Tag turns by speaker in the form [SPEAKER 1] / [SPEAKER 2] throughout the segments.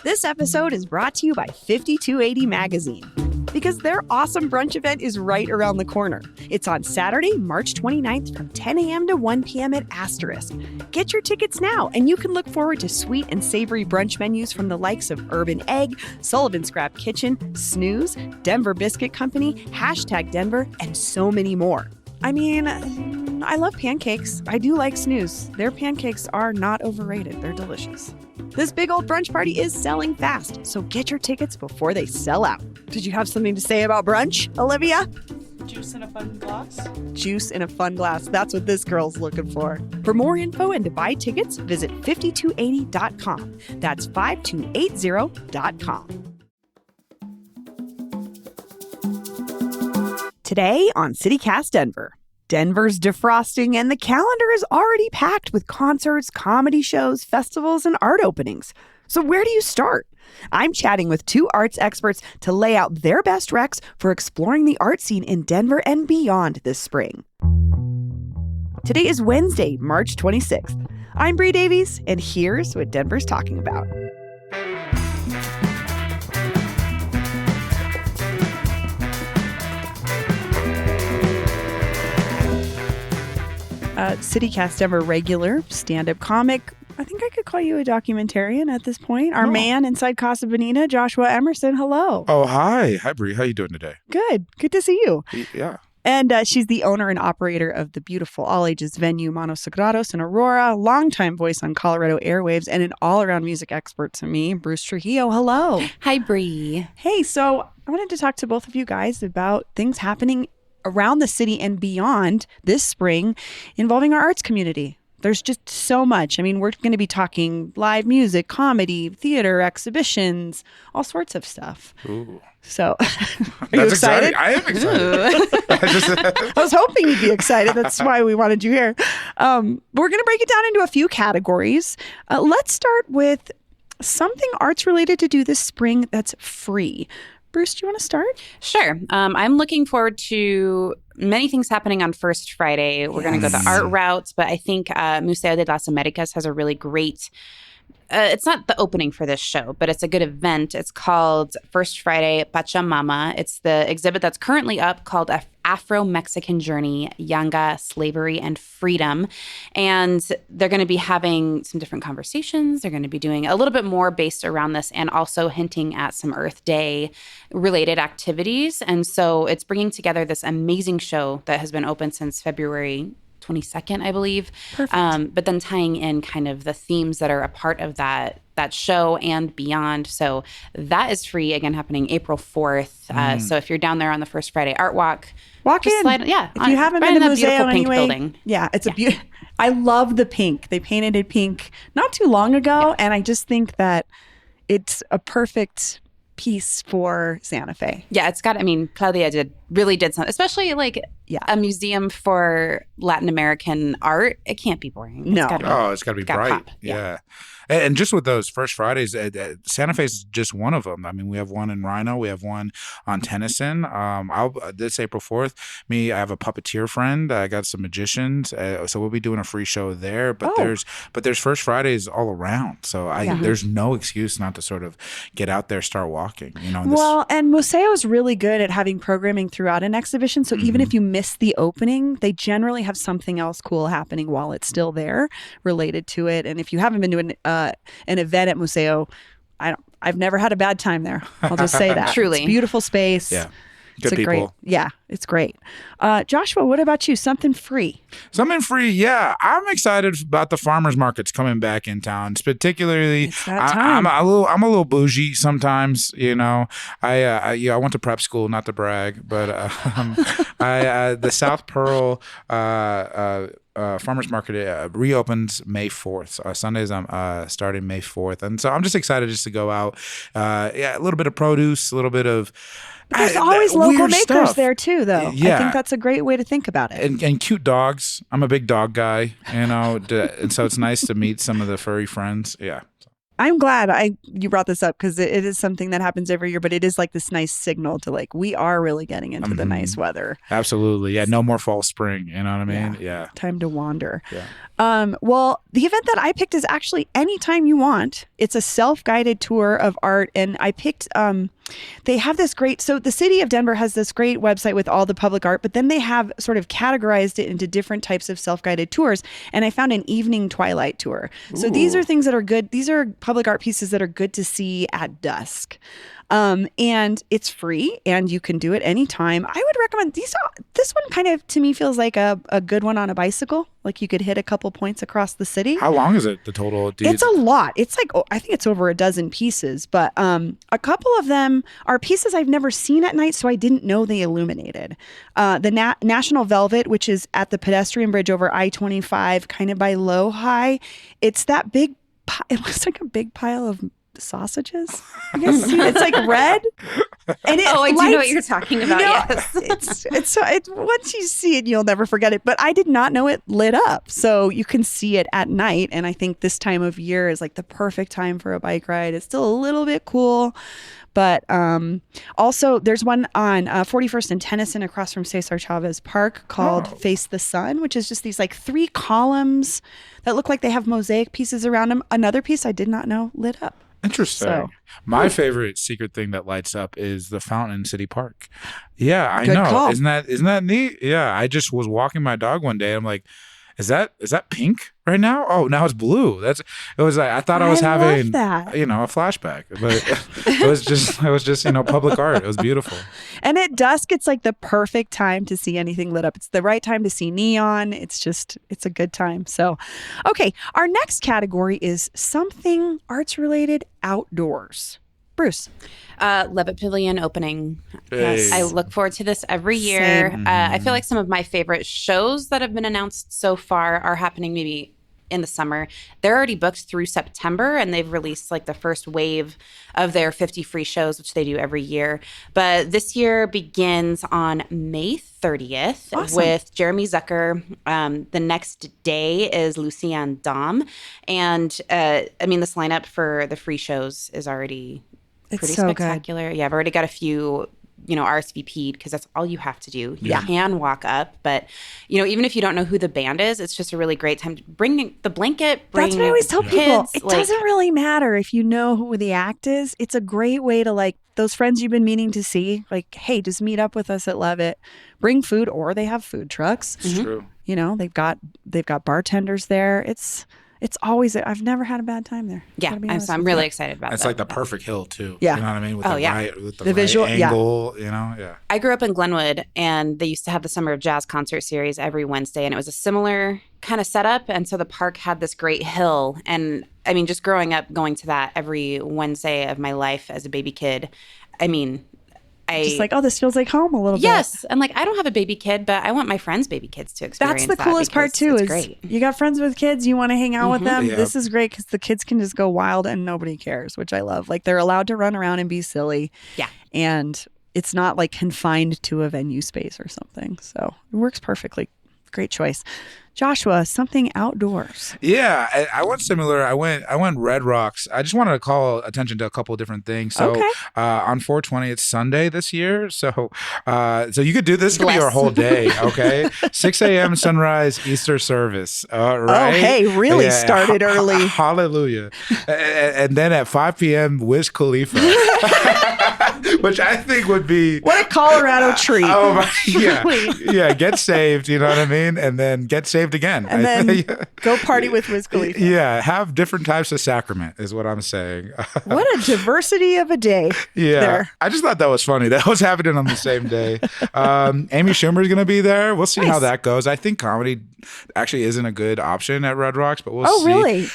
[SPEAKER 1] This episode is brought to you by 5280 Magazine, because their awesome brunch event is right around the corner. It's on Saturday, March 29th from 10 a.m. to 1 p.m. at Asterisk. Get your tickets now, and you can look forward to sweet and savory brunch menus from the likes of Urban Egg, Sullivan's Scrap Kitchen, Snooze, Denver Biscuit Company, #Denver, and so many more. I mean, I love pancakes. I do like Snooze. Their pancakes are not overrated. They're delicious. This big old brunch party is selling fast, so get your tickets before they sell out. Did you have something to say about brunch, Olivia?
[SPEAKER 2] Juice in a fun glass.
[SPEAKER 1] Juice in a fun glass. That's what this girl's looking for. For more info and to buy tickets, visit 5280.com. That's 5280.com. Today on CityCast Denver, Denver's defrosting and the calendar is already packed with concerts, comedy shows, festivals, and art openings. So where do you start? I'm chatting with two arts experts to lay out their best recs for exploring the art scene in Denver and beyond this spring. Today is Wednesday, March 26th. I'm Bree Davies, and here's what Denver's talking about. CityCast Denver regular stand-up comic. I think I could call you a documentarian at this point. Our man inside Casa Bonita, Joshua Emerson. Hello.
[SPEAKER 3] Oh, hi. Hi, Bree. How you doing today?
[SPEAKER 1] Good. Good to see you.
[SPEAKER 3] Yeah.
[SPEAKER 1] And she's the owner and operator of the beautiful all-ages venue Manos Sagrados in Aurora, longtime voice on Colorado airwaves, and an all-around music expert to me, Bruce Trujillo. Hello.
[SPEAKER 2] Hi, Bree.
[SPEAKER 1] Hey, so I wanted to talk to both of you guys about things happening around the city and beyond this spring involving our arts community. There's just so much. I mean, we're going to be talking live music, comedy, theater, exhibitions, all sorts of stuff.
[SPEAKER 3] Ooh.
[SPEAKER 1] So, are you excited?
[SPEAKER 3] I am excited.
[SPEAKER 1] I was hoping you'd be excited. That's why we wanted you here. We're going to break it down into a few categories. Let's start with something arts related to do this spring that's free. Bruce, do you want to start?
[SPEAKER 2] Sure. I'm looking forward to many things happening on First Friday. We're going to go the art route, but I think Museo de las Americas has a really great... it's not the opening for this show, but it's a good event. It's called First Friday Pachamama. It's the exhibit that's currently up called Afro-Mexican Journey, Yanga, Slavery, and Freedom. And they're going to be having some different conversations. They're going to be doing a little bit more based around this and also hinting at some Earth Day related activities. And so it's bringing together this amazing show that has been open since February 22nd, I believe. But then tying in kind of the themes that are a part of that show and beyond. So that is free, again, happening April 4th. So if you're down there on the First Friday Art Walk,
[SPEAKER 1] walk in.
[SPEAKER 2] If you
[SPEAKER 1] haven't been to the museo
[SPEAKER 2] pink
[SPEAKER 1] anyway,
[SPEAKER 2] building.
[SPEAKER 1] Yeah, it's a beautiful. I love the pink. They painted it pink not too long ago, and I just think that it's a perfect piece for Santa Fe.
[SPEAKER 2] Yeah, it's got, I mean, Claudia really did something, especially like a museum for Latin American art. It can't be boring.
[SPEAKER 1] No.
[SPEAKER 3] It's got to be bright.
[SPEAKER 2] Pop.
[SPEAKER 3] Yeah. And just with those First Fridays, Santa Fe is just one of them. I mean, we have one in Rhino. We have one on Tennyson. This April 4th, I have a puppeteer friend. I got some magicians. So we'll be doing a free show there. But there's First Fridays all around. So there's no excuse not to sort of get out there, start walking.
[SPEAKER 1] And Museo is really good at having programming throughout an exhibition. So even if you miss the opening, they generally have something else cool happening while it's still there related to it. And if you haven't been to an event at Museo, I've never had a bad time there. I'll just say that.
[SPEAKER 2] Truly.
[SPEAKER 1] It's a beautiful space.
[SPEAKER 3] Yeah.
[SPEAKER 1] Good people. It's great. Joshua, what about you? Something free?
[SPEAKER 3] Something free, yeah. I'm excited about the farmers markets coming back in town. Particularly,
[SPEAKER 1] it's that time.
[SPEAKER 3] I'm a little bougie sometimes. I went to prep school, not to brag, but the South Pearl farmers market reopens May 4th. Sundays I'm starting May 4th, and so I'm just excited just to go out. A little bit of produce, a little bit of.
[SPEAKER 1] But there's always local makers
[SPEAKER 3] stuff
[SPEAKER 1] there too, though.
[SPEAKER 3] Yeah.
[SPEAKER 1] I think that's a great way to think about it.
[SPEAKER 3] And cute dogs. I'm a big dog guy, and so it's nice to meet some of the furry friends. Yeah.
[SPEAKER 1] I'm glad you brought this up because it is something that happens every year, but it is like this nice signal to like, we are really getting into the nice weather.
[SPEAKER 3] Absolutely. Yeah. No more fall spring. You know what I mean? Yeah.
[SPEAKER 1] Time to wander.
[SPEAKER 3] Yeah.
[SPEAKER 1] Well, the event that I picked is actually anytime you want. It's a self-guided tour of art. And I picked, they have this great, so the city of Denver has this great website with all the public art, but then they have sort of categorized it into different types of self-guided tours. And I found an evening Twilight tour. So these are things that are good. These are public art pieces that are good to see at dusk. And it's free and you can do it anytime. I would recommend this one kind of to me feels like a good one on a bicycle. Like you could hit a couple points across the city.
[SPEAKER 3] How long is it, the total?
[SPEAKER 1] It's a lot. It's like, I think it's over a dozen pieces, but a couple of them are pieces I've never seen at night, so I didn't know they illuminated. The National Velvet, which is at the pedestrian bridge over I-25, kind of by Low High. It's that big, it looks like a big pile of sausages. You guys see it? It's like red. And
[SPEAKER 2] I do know what you're talking about.
[SPEAKER 1] Yes, it's once you see it, you'll never forget it. But I did not know it lit up, so you can see it at night. And I think this time of year is like the perfect time for a bike ride. It's still a little bit cool, but also there's one on 41st and Tennyson across from Cesar Chavez Park called Face the Sun, which is just these like 3 columns that look like they have mosaic pieces around them. Another piece I did not know lit up.
[SPEAKER 3] Interesting.
[SPEAKER 1] So,
[SPEAKER 3] my favorite secret thing that lights up is the fountain in City Park. Yeah, I
[SPEAKER 1] Good
[SPEAKER 3] know.
[SPEAKER 1] call.
[SPEAKER 3] Isn't that neat? Yeah, I just was walking my dog one day. I'm like, is that pink right now? Oh, now it's blue. It was like I thought I was having
[SPEAKER 1] that.
[SPEAKER 3] a flashback, but it was just public art. It was beautiful.
[SPEAKER 1] And at dusk, it's like the perfect time to see anything lit up. It's the right time to see neon. It's a good time. So, okay, our next category is something arts related outdoors. Bruce.
[SPEAKER 2] Levitt Pavilion opening.
[SPEAKER 3] Hey.
[SPEAKER 2] Yes. I look forward to this every year.
[SPEAKER 1] Same.
[SPEAKER 2] I feel like some of my favorite shows that have been announced so far are happening maybe in the summer. They're already booked through September, and they've released like the first wave of their 50 free shows, which they do every year. But this year begins on May 30th with Jeremy Zucker. The next day is Lucian Dom. And this lineup for the free shows is already pretty
[SPEAKER 1] so
[SPEAKER 2] spectacular. Yeah, I've already got a few, RSVP'd because that's all you have to do. You can walk up, but, even if you don't know who the band is, it's just a really great time to bring the blanket.
[SPEAKER 1] That's what I always tell people.
[SPEAKER 2] Kids,
[SPEAKER 1] It doesn't really matter if you know who the act is. It's a great way to like those friends you've been meaning to see. Like, hey, just meet up with us at Levitt. Bring food, or they have food trucks.
[SPEAKER 3] It's true.
[SPEAKER 1] They've got bartenders there. It's always, I've never had a bad time there.
[SPEAKER 2] Yeah, I'm really excited about
[SPEAKER 3] It's
[SPEAKER 2] that.
[SPEAKER 3] like the perfect hill too.
[SPEAKER 1] Yeah.
[SPEAKER 3] You know what I mean? With with the right
[SPEAKER 1] visual
[SPEAKER 3] angle,
[SPEAKER 2] I grew up in Glenwood, and they used to have the Summer of Jazz concert series every Wednesday, and it was a similar kind of setup. And so the park had this great hill. And just growing up going to that every Wednesday of my life as a baby kid,
[SPEAKER 1] just like, this feels like home a little bit.
[SPEAKER 2] Yes. And I don't have a baby kid, but I want my friends' baby kids to experience
[SPEAKER 1] That's the coolest part too, is
[SPEAKER 2] great.
[SPEAKER 1] You got friends with kids, you want to hang out with them.
[SPEAKER 3] Yeah.
[SPEAKER 1] This is great because the kids can just go wild and nobody cares, which I love. Like they're allowed to run around and be silly.
[SPEAKER 2] Yeah.
[SPEAKER 1] And it's not like confined to a venue space or something. So it works perfectly. Great choice. Joshua, something outdoors.
[SPEAKER 3] Yeah, I went similar. I went Red Rocks. I just wanted to call attention to a couple of different things. So on 420, it's Sunday this year. So you could do this. Could be your whole day. Okay, 6 a.m. sunrise Easter service. Right?
[SPEAKER 1] Oh, hey, really started early.
[SPEAKER 3] Hallelujah. And then at 5 p.m. Wiz Khalifa. Which I think would be
[SPEAKER 1] what a Colorado treat.
[SPEAKER 3] Oh my, yeah. Get saved. You know what I mean? And then get saved again.
[SPEAKER 1] And then go party with Wiz Khalifa.
[SPEAKER 3] Yeah, have different types of sacrament is what I'm saying.
[SPEAKER 1] What a diversity of a day.
[SPEAKER 3] Yeah,
[SPEAKER 1] there.
[SPEAKER 3] I just thought that was funny. That was happening on the same day. Amy Schumer's going to be there. We'll see how that goes. I think comedy actually isn't a good option at Red Rocks, but we'll see.
[SPEAKER 1] Oh, really?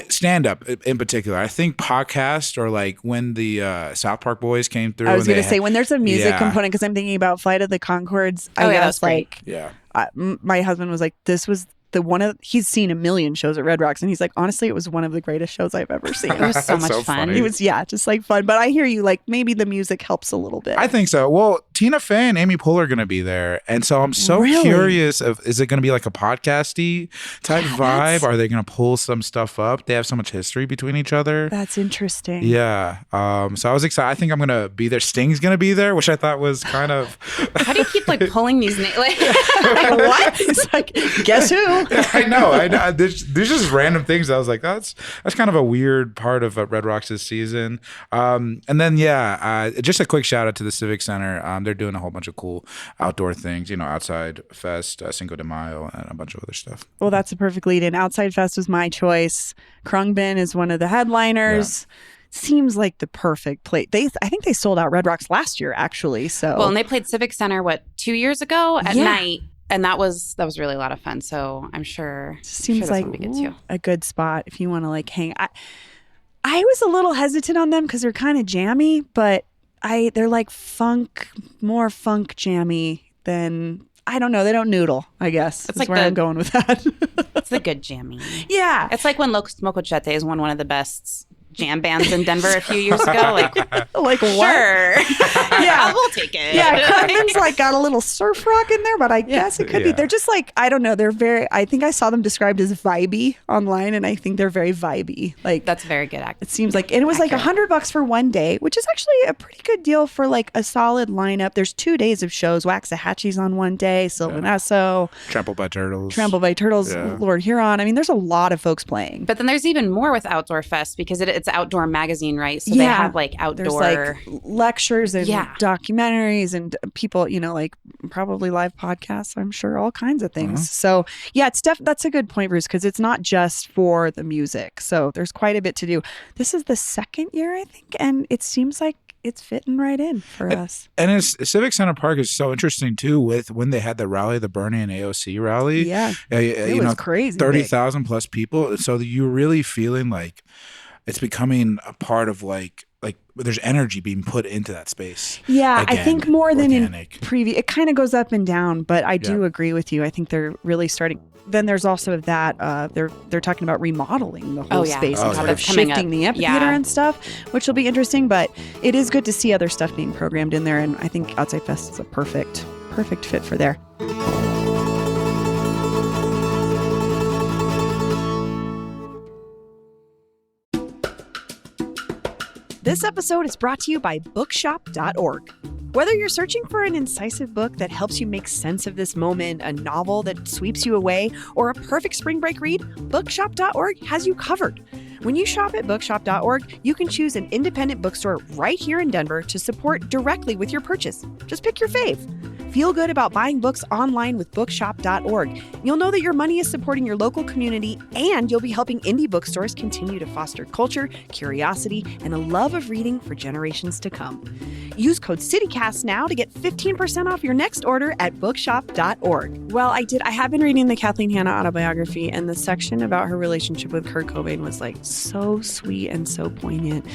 [SPEAKER 3] Stand up in particular. I think podcast or like when the South Park Boys came through.
[SPEAKER 1] I was going to say when there's a music component, because I'm thinking about Flight of the Conchords. I guess
[SPEAKER 2] that's great.
[SPEAKER 3] Yeah.
[SPEAKER 1] My husband was like, this was he's seen a million shows at Red Rocks, and he's like, honestly, it was one of the greatest shows I've ever seen.
[SPEAKER 2] It was so much fun.
[SPEAKER 3] Funny.
[SPEAKER 1] It was, just like fun. But I hear you, like maybe the music helps a little bit.
[SPEAKER 3] I think so. Well, Tina Fey and Amy Poehler are going to be there. And so I'm so curious is it going to be like a podcasty type vibe? Are they going to pull some stuff up? They have so much history between each other.
[SPEAKER 1] That's interesting.
[SPEAKER 3] Yeah. So I was excited. I think I'm going to be there. Sting's going to be there, which I thought was kind of...
[SPEAKER 2] How do you keep like pulling these names? Like
[SPEAKER 1] what? It's like, guess who?
[SPEAKER 3] I know. There's just random things. I was like, that's kind of a weird part of Red Rocks this season. And then, just a quick shout out to the Civic Center. They're doing a whole bunch of cool outdoor things, Outside Fest, Cinco de Mayo, and a bunch of other stuff.
[SPEAKER 1] Well, that's a perfect lead in. Outside Fest was my choice. Krungbin is one of the headliners. Yeah. Seems like the perfect place. I think they sold out Red Rocks last year, actually. So
[SPEAKER 2] and they played Civic Center 2 years ago at night, and that was really a lot of fun. So I'm sure
[SPEAKER 1] seems
[SPEAKER 2] sure
[SPEAKER 1] like a good spot if you want to like hang. I was a little hesitant on them because they're kind of jammy, but they're like more funk jammy than. I don't know. They don't noodle, I guess. That's like where I'm going with that.
[SPEAKER 2] It's the good jammy.
[SPEAKER 1] Yeah.
[SPEAKER 2] It's like when Los Mocochetes won one of the best jam bands in Denver a few years ago. Like
[SPEAKER 1] what?
[SPEAKER 2] Sure. Yeah. We'll take it.
[SPEAKER 1] Yeah. Krungbin's like got a little surf rock in there, but I guess it could be. They're just like, I don't know. I think I saw them described as vibey online, and I think they're very vibey. Like
[SPEAKER 2] that's very good.
[SPEAKER 1] It seems like, and it was like $100 for one day, which is actually a pretty good deal for like a solid lineup. There's 2 days of shows. Waxahachie's on one day, Sylvan Esso,
[SPEAKER 3] Trampled by Turtles,
[SPEAKER 1] Lord Huron. I mean, there's a lot of folks playing.
[SPEAKER 2] But then there's even more with Outdoor Fest because it's outdoor magazine, right? So they have like outdoor
[SPEAKER 1] like lectures and documentaries and people, like probably live podcasts, I'm sure, all kinds of things. So that's a good point, Bruce, because it's not just for the music. So there's quite a bit to do. This is the second year, I think, and it seems like it's fitting right in for us.
[SPEAKER 3] And Civic Center Park is so interesting too with when they had the rally, the Bernie and AOC rally.
[SPEAKER 1] Yeah. It was crazy.
[SPEAKER 3] 30,000 plus people. So you're really feeling like it's becoming a part of like there's energy being put into that space.
[SPEAKER 1] Yeah,
[SPEAKER 3] again,
[SPEAKER 1] I think more
[SPEAKER 3] organic.
[SPEAKER 1] Than in previous. It kind of goes up and down, but I do agree with you. I think they're really starting. Then there's also that they're talking about remodeling the whole space and sort of shifting the amphitheater and stuff, which will be interesting. But it is good to see other stuff being programmed in there, and I think Outside Fest is a perfect fit for there. This episode is brought to you by bookshop.org. Whether you're searching for an incisive book that helps you make sense of this moment, a novel that sweeps you away, or a perfect spring break read, bookshop.org has you covered. When you shop at bookshop.org, you can choose an independent bookstore right here in Denver to support directly with your purchase. Just pick your fave. Feel good about buying books online with bookshop.org. You'll know that your money is supporting your local community, and you'll be helping indie bookstores continue to foster culture, curiosity, and a love of reading for generations to come. Use code CityCast now to get 15% off your next order at bookshop.org. Well, I have been reading the Kathleen Hanna autobiography, and the section about her relationship with Kurt Cobain was like so sweet and so poignant.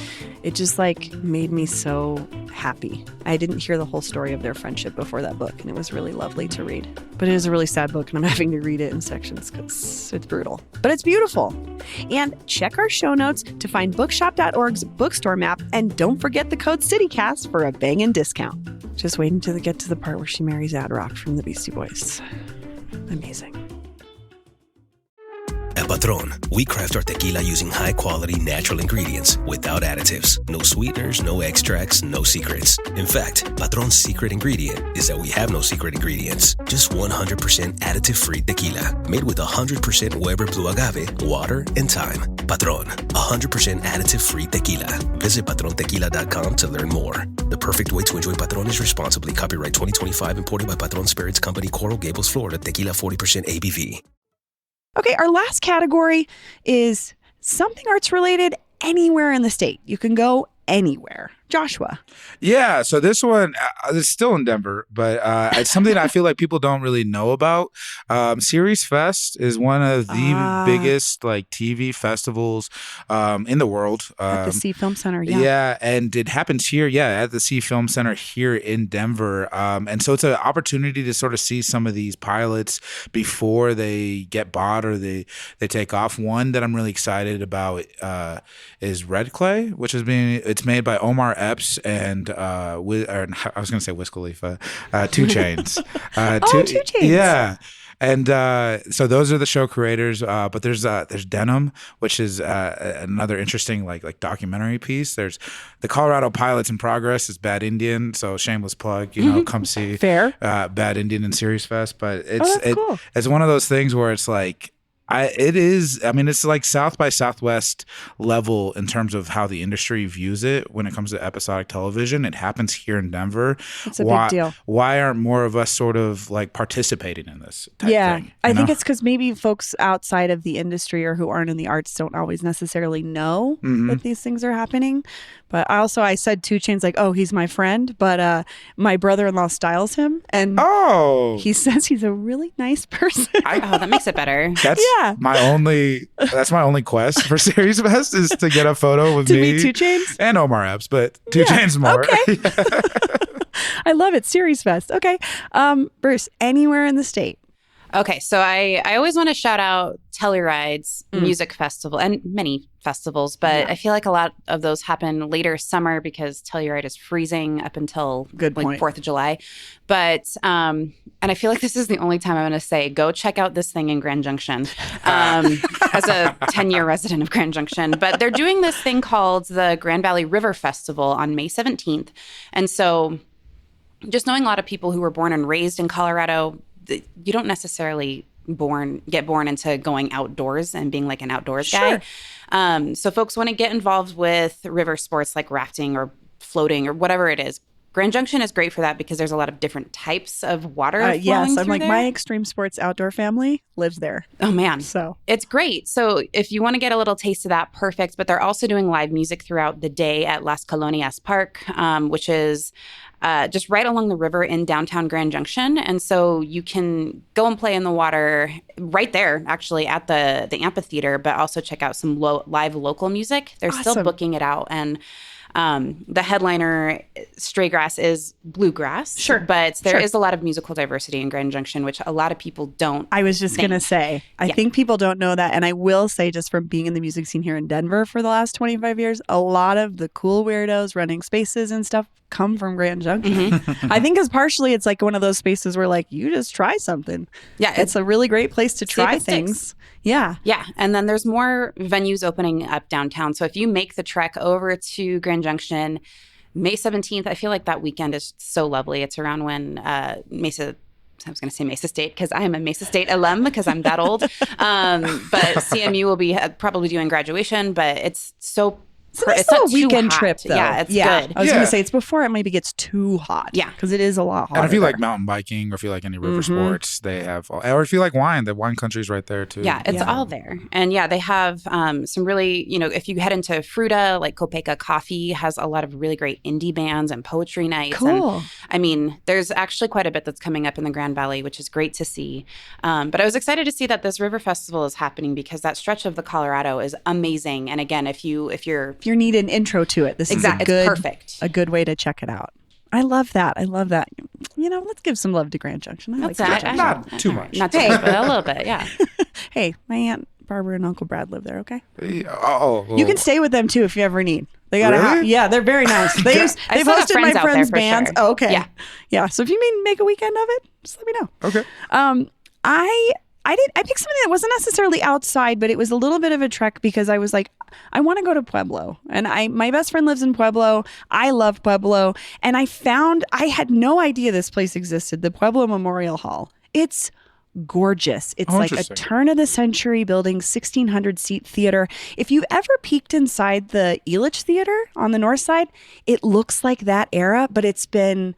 [SPEAKER 1] It just like made me so happy. I didn't hear the whole story of their friendship before that book, and it was really lovely to read. But it is a really sad book, and I'm having to read it in sections because it's brutal. But it's beautiful. And check our show notes to find bookshop.org's bookstore map, and don't forget the code CityCast for a bangin' discount. Just waiting to get to the part where she marries Ad Rock from the Beastie Boys. Amazing.
[SPEAKER 4] At Patron, we craft our tequila using high-quality natural ingredients without additives. No sweeteners, no extracts, no secrets. In fact, Patron's secret ingredient is that we have no secret ingredients. Just 100% additive-free tequila, made with 100% Weber Blue Agave, water, and thyme. Patron, 100% additive-free tequila. Visit patrontequila.com to learn more. The perfect way to enjoy Patron is responsibly. Copyright 2025, imported by Patron Spirits Company, Coral Gables, Florida. Tequila 40% ABV.
[SPEAKER 1] Okay, our last category is something arts related anywhere in the state. You can go anywhere. Joshua.
[SPEAKER 3] Yeah, so this one is still in Denver, but it's something I feel like people don't really know about. Series Fest is one of the biggest like TV festivals in the world.
[SPEAKER 1] At the Sea Film Center,
[SPEAKER 3] Yeah, and it happens here, at the Sea Film Center here in Denver. And so it's an opportunity to sort of see some of these pilots before they get bought or they take off. One that I'm really excited about is Red Clay, which it's made by Omar Epps and I was going to say Wiz Khalifa, 2 Chainz.
[SPEAKER 1] 2 Chainz.
[SPEAKER 3] Yeah. And so those are the show creators, but there's Denim, which is another interesting like documentary piece. There's the Colorado Pilots in Progress is Bad Indian, so shameless plug, come see Bad Indian and Series Fest. But
[SPEAKER 1] cool.
[SPEAKER 3] It's one of those things where it's like it's like South by Southwest level in terms of how the industry views it when it comes to episodic television. It happens here in Denver.
[SPEAKER 1] It's a big deal.
[SPEAKER 3] Why aren't more of us sort of like participating in this type thing?
[SPEAKER 1] I think it's because maybe folks outside of the industry or who aren't in the arts don't always necessarily know that these things are happening. But I said 2 Chainz like, oh, he's my friend, but my brother-in-law styles him, and he says he's a really nice person.
[SPEAKER 2] That makes it better.
[SPEAKER 3] That's my only quest for Series Fest is to get a photo with me.
[SPEAKER 1] To meet 2 Chainz?
[SPEAKER 3] And Omar Epps, but 2 Chainz more.
[SPEAKER 1] Okay. I love it. Series Fest. Okay. Bruce, anywhere in the state?
[SPEAKER 2] Okay, so I always want to shout out Telluride's music festival and many festivals, but I feel like a lot of those happen later summer because Telluride is freezing up until 4th of July. But and I feel like this is the only time I'm going to say go check out this thing in Grand Junction as a 10-year resident of Grand Junction. But they're doing this thing called the Grand Valley River Festival on May 17th. And so just knowing a lot of people who were born and raised in Colorado, you don't necessarily get born into going outdoors and being like an outdoors guy. So folks want to get involved with river sports like rafting or floating or whatever it is. Grand Junction is great for that because there's a lot of different types of water flowing
[SPEAKER 1] Yes, I'm
[SPEAKER 2] through
[SPEAKER 1] like
[SPEAKER 2] there.
[SPEAKER 1] My extreme sports outdoor family lives there.
[SPEAKER 2] Oh, man.
[SPEAKER 1] So
[SPEAKER 2] it's great. So if you want to get a little taste of that, perfect. But they're also doing live music throughout the day at Las Colonias Park, which is just right along the river in downtown Grand Junction. And so you can go and play in the water right there, actually, at the amphitheater, but also check out some live local music. They're still booking it out. And the headliner, Stray Grass, is bluegrass.
[SPEAKER 1] Sure.
[SPEAKER 2] But there is a lot of musical diversity in Grand Junction, which a lot of people don't
[SPEAKER 1] I was just going to say, I think people don't know that. And I will say, just from being in the music scene here in Denver for the last 25 years, a lot of the cool weirdos running spaces and stuff come from Grand Junction. I think because partially it's like one of those spaces where like you just try something.
[SPEAKER 2] Yeah.
[SPEAKER 1] It's a really great place to try things. Yeah.
[SPEAKER 2] Yeah. And then there's more venues opening up downtown. So if you make the trek over to Grand Junction, May 17th, I feel like that weekend is so lovely. It's around when Mesa State because I am a Mesa State alum because I'm that old. But CMU will be probably doing graduation, but it's so
[SPEAKER 1] It's not a weekend trip, though.
[SPEAKER 2] Yeah, it's good.
[SPEAKER 1] I was going to say it's before it maybe gets too hot.
[SPEAKER 2] Yeah.
[SPEAKER 1] Because it is a lot hotter.
[SPEAKER 3] And if you like mountain biking or if you like any river sports, they have, or if you like wine, the wine country's right there too.
[SPEAKER 2] Yeah, it's all there. And they have some really, if you head into Fruta, like Kopeka Coffee has a lot of really great indie bands and poetry nights.
[SPEAKER 1] Cool.
[SPEAKER 2] And, I mean, there's actually quite a bit that's coming up in the Grand Valley, which is great to see. But I was excited to see that this river festival is happening because that stretch of the Colorado is amazing. And again, if you
[SPEAKER 1] need an intro to it, this is
[SPEAKER 2] perfect.
[SPEAKER 1] A good way to check it out. I love that. Let's give some love to Grand Junction. I like Grand Junction.
[SPEAKER 3] Not too much.
[SPEAKER 2] Not too much, but a little bit, yeah.
[SPEAKER 1] Hey, my Aunt Barbara and Uncle Brad live there, okay?
[SPEAKER 3] You
[SPEAKER 1] can stay with them too if you ever need. They got they're very nice. They've hosted my friends' bands.
[SPEAKER 2] Sure.
[SPEAKER 1] Oh, okay. Yeah. So if you make a weekend of it, just let me know.
[SPEAKER 3] Okay.
[SPEAKER 1] I picked something that wasn't necessarily outside, but it was a little bit of a trek because I was like, I want to go to Pueblo. And my best friend lives in Pueblo. I love Pueblo. And I had no idea this place existed, the Pueblo Memorial Hall. It's gorgeous. It's like a turn of the century building, 1,600 seat theater. If you've ever peeked inside the Elitch Theater on the north side, it looks like that era, but it's been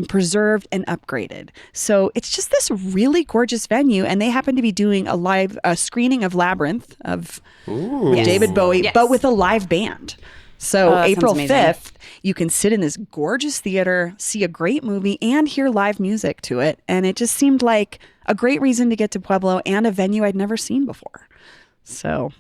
[SPEAKER 1] preserved and upgraded. So it's just this really gorgeous venue, and they happen to be doing a live screening of Labyrinth of David Bowie, but with a live band. So
[SPEAKER 2] that
[SPEAKER 1] April
[SPEAKER 2] sounds amazing.
[SPEAKER 1] 5th, you can sit in this gorgeous theater, see a great movie, and hear live music to it. And it just seemed like a great reason to get to Pueblo and a venue I'd never seen before. So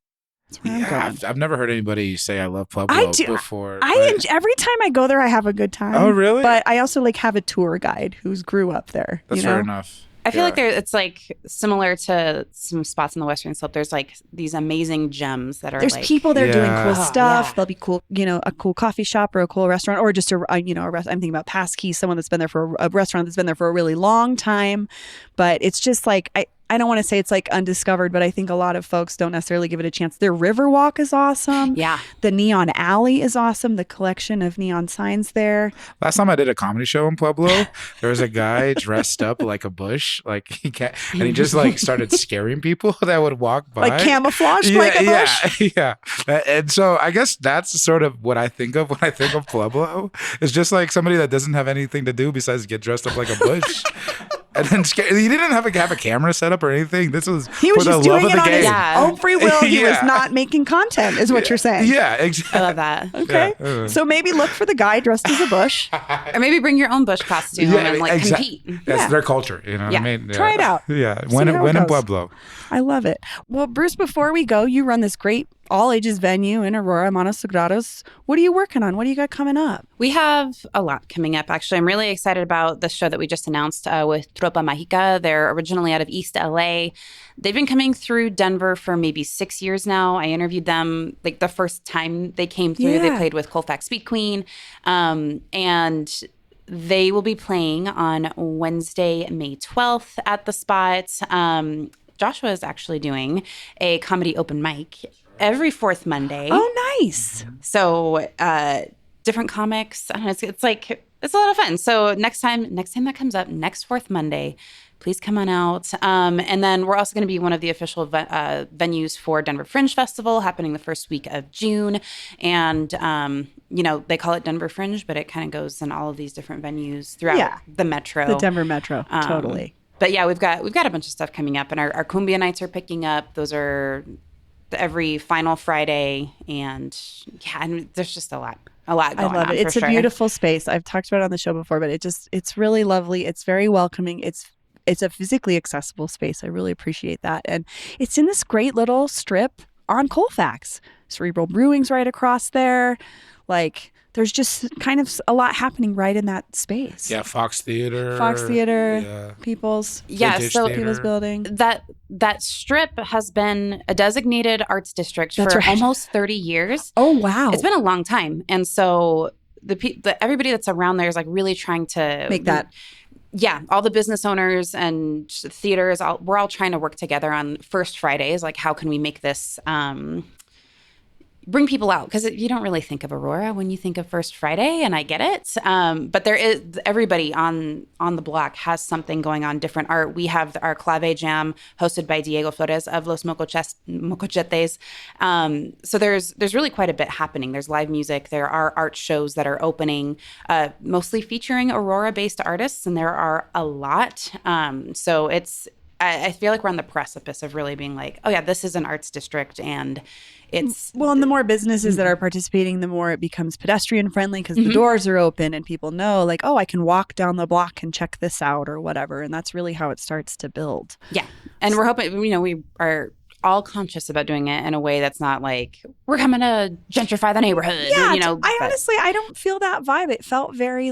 [SPEAKER 1] that's where I'm going.
[SPEAKER 3] I've never heard anybody say I love Pueblo before.
[SPEAKER 1] Every time I go there, I have a good time.
[SPEAKER 3] Oh, really?
[SPEAKER 1] But I also have a tour guide who's grew up there.
[SPEAKER 3] That's fair enough.
[SPEAKER 2] I feel like it's like similar to some spots in the Western Slope. There's like these amazing gems that are
[SPEAKER 1] There's people there doing cool stuff.
[SPEAKER 2] Yeah.
[SPEAKER 1] There'll be cool, a cool coffee shop or a cool restaurant or just a I'm thinking about Passkey, someone that's been there for a restaurant that's been there for a really long time. But it's just like, I don't want to say it's like undiscovered, but I think a lot of folks don't necessarily give it a chance. Their Riverwalk is awesome.
[SPEAKER 2] Yeah.
[SPEAKER 1] The Neon Alley is awesome. The collection of neon signs there.
[SPEAKER 3] Last time I did a comedy show in Pueblo, there was a guy dressed up like a bush, and he just like started scaring people that would walk by,
[SPEAKER 1] like camouflaged like a bush.
[SPEAKER 3] Yeah. And so I guess that's sort of what I think of when I think of Pueblo. It's just like somebody that doesn't have anything to do besides get dressed up like a bush. And then he didn't have a camera set up or anything. This was
[SPEAKER 1] he was
[SPEAKER 3] for
[SPEAKER 1] just
[SPEAKER 3] the love
[SPEAKER 1] doing
[SPEAKER 3] of
[SPEAKER 1] it
[SPEAKER 3] the
[SPEAKER 1] on his
[SPEAKER 3] game.
[SPEAKER 1] own free will. He was not making content, is what you're saying.
[SPEAKER 3] Yeah, exactly.
[SPEAKER 2] I love that.
[SPEAKER 1] Okay, so maybe look for the guy dressed as a bush,
[SPEAKER 2] or maybe bring your own bush costume and compete.
[SPEAKER 3] That's their culture, you know what I mean? Yeah.
[SPEAKER 1] Try it out.
[SPEAKER 3] Yeah, when in Pueblo.
[SPEAKER 1] I love it. Well, Bruce, before we go, you run this great all-ages venue in Aurora, Manos Sagrados. What are you working on? What do you got coming up?
[SPEAKER 2] We have a lot coming up, actually. I'm really excited about the show that we just announced with Tropa Mágica. They're originally out of East LA. They've been coming through Denver for maybe 6 years now. I interviewed them like the first time they came through. They played with Colfax Speed Queen. And they will be playing on Wednesday, May 12th at the Spot. Joshua is actually doing a comedy open mic every fourth Monday.
[SPEAKER 1] Oh, nice.
[SPEAKER 2] So different comics. I don't know, it's a lot of fun. So next time that comes up, next fourth Monday, please come on out. And then we're also going to be one of the official venues for Denver Fringe Festival happening the first week of June. And, they call it Denver Fringe, but it kind of goes in all of these different venues throughout the metro.
[SPEAKER 1] The Denver metro, totally.
[SPEAKER 2] But yeah, we've got a bunch of stuff coming up, and our cumbia nights are picking up. Those are every final Friday, and there's just a lot going on.
[SPEAKER 1] I love it. It's a beautiful space. I've talked about it on the show before, but it's really lovely. It's very welcoming. It's a physically accessible space. I really appreciate that. And it's in this great little strip on Colfax. Cerebral Brewing's right across there. There's just kind of a lot happening right in that space.
[SPEAKER 3] Yeah, Fox Theater,
[SPEAKER 1] People's.
[SPEAKER 2] Yeah, so
[SPEAKER 1] People's Building.
[SPEAKER 2] That strip has been a designated arts district for almost 30 years.
[SPEAKER 1] Oh, wow.
[SPEAKER 2] It's been a long time. And so everybody that's around there is really trying to
[SPEAKER 1] make that.
[SPEAKER 2] Yeah, all the business owners and theaters, we're all trying to work together on First Fridays. How can we make this bring people out? Because you don't really think of Aurora when you think of First Friday, and I get it. But there is everybody on the block has something going on, different art. We have our Clave Jam hosted by Diego Flores of Los Mocochetes. So there's really quite a bit happening. There's live music. There are art shows that are opening, mostly featuring Aurora-based artists, and there are a lot. So I feel like we're on the precipice of really being this is an arts district, and it's...
[SPEAKER 1] Well, and the more businesses that are participating, the more it becomes pedestrian friendly because the doors are open and people know I can walk down the block and check this out or whatever. And that's really how it starts to build.
[SPEAKER 2] Yeah. And we're hoping, we are all conscious about doing it in a way that's not we're coming to gentrify the neighborhood.
[SPEAKER 1] Yeah, honestly, I don't feel that vibe. It felt very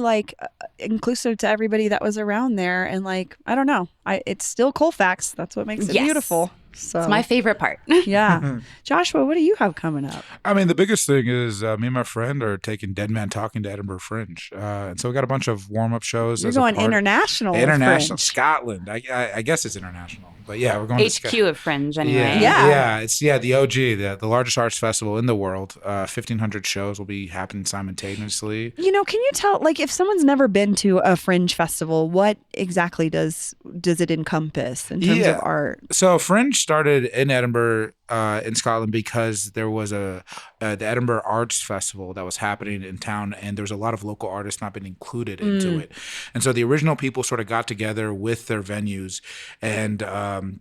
[SPEAKER 1] inclusive to everybody that was around there. And I don't know. It's still Colfax. That's what makes it beautiful. So
[SPEAKER 2] it's my favorite part.
[SPEAKER 1] Yeah. Joshua, what do you have coming up?
[SPEAKER 3] I mean, the biggest thing is me and my friend are taking Dead Man Talking to Edinburgh Fringe. And so we got a bunch of warm-up shows.
[SPEAKER 1] You're going international.
[SPEAKER 3] International. Scotland. I guess it's international. But yeah, we're going
[SPEAKER 2] HQ of Fringe anyway.
[SPEAKER 1] Yeah.
[SPEAKER 3] It's the OG, the largest arts festival in the world. 1,500 shows will be happening simultaneously.
[SPEAKER 1] Can you tell, if someone's never been to a Fringe festival, what exactly does it encompass in terms of art?
[SPEAKER 3] So Fringe started in Edinburgh in Scotland because there was the Edinburgh Arts Festival that was happening in town, and there was a lot of local artists not being included into it. And so the original people sort of got together with their venues and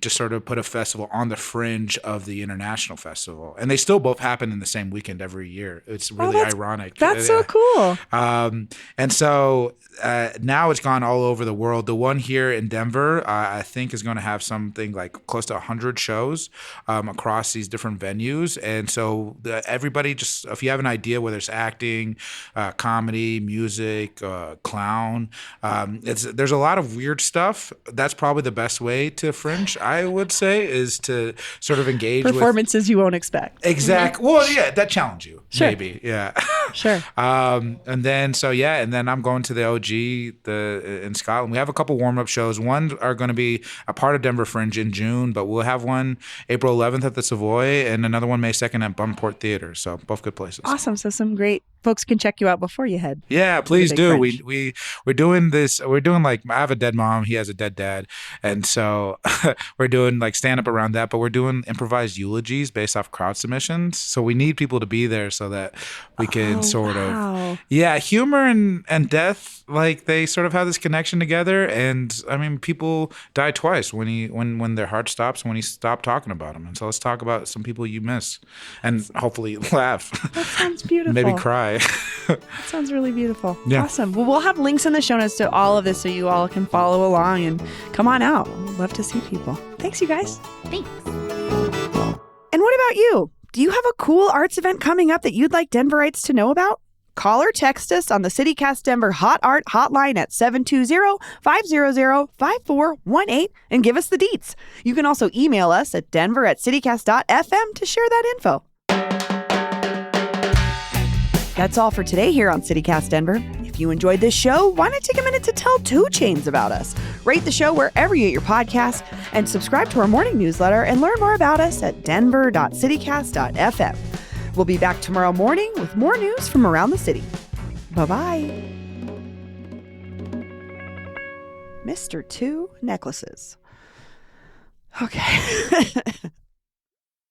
[SPEAKER 3] just sort of put a festival on the fringe of the international festival. And they still both happen in the same weekend every year. It's really ironic.
[SPEAKER 1] That's so cool.
[SPEAKER 3] And so now it's gone all over the world. The one here in Denver, I think, is going to have something like close to 100 shows across these different venues. And so everybody, just if you have an idea, whether it's acting, comedy, music, clown, there's a lot of weird stuff. That's probably the best way to Fringe, I would say, is to sort of engage
[SPEAKER 1] performances you won't expect.
[SPEAKER 3] Exactly. Well, yeah, that challenge you.
[SPEAKER 1] Sure.
[SPEAKER 3] Maybe. Yeah.
[SPEAKER 1] Sure.
[SPEAKER 3] And then I'm going to the OG in Scotland. We have a couple warm-up shows. One are going to be a part of Denver Fringe in June, but we'll have one April 11th at the Savoy and another one May 2nd at Bunport Theater. So both good places.
[SPEAKER 1] Awesome. So some great folks can check you out before you head.
[SPEAKER 3] Yeah, please do. We're doing this. We're doing like, I have a dead mom. He has a dead dad. And so we're doing like stand up around that, but we're doing improvised eulogies based off crowd submissions. So we need people to be there so that we can humor and death, like they sort of have this connection together. And I mean, people die twice when their heart stops, when he stopped talking about them. And so let's talk about some people you miss and hopefully laugh.
[SPEAKER 1] That sounds beautiful.
[SPEAKER 3] Maybe cry.
[SPEAKER 1] That sounds really beautiful.
[SPEAKER 3] Yeah.
[SPEAKER 1] Awesome. Well, we'll have links in the show notes to all of this so you all can follow along and come on out. We'd love to see people. Thanks, you guys.
[SPEAKER 2] Thanks.
[SPEAKER 1] And what about you? Do you have a cool arts event coming up that you'd like Denverites to know about? Call or text us on the CityCast Denver Hot Art Hotline at 720-500-5418 and give us the deets. You can also email us at denver@citycast.fm to share that info. That's all for today here on CityCast Denver. If you enjoyed this show, why not take a minute to tell 2 Chainz about us? Rate the show wherever you get your podcasts and subscribe to our morning newsletter and learn more about us at denver.citycast.fm. We'll be back tomorrow morning with more news from around the city. Bye-bye. Mr. 2 Necklaces. Okay.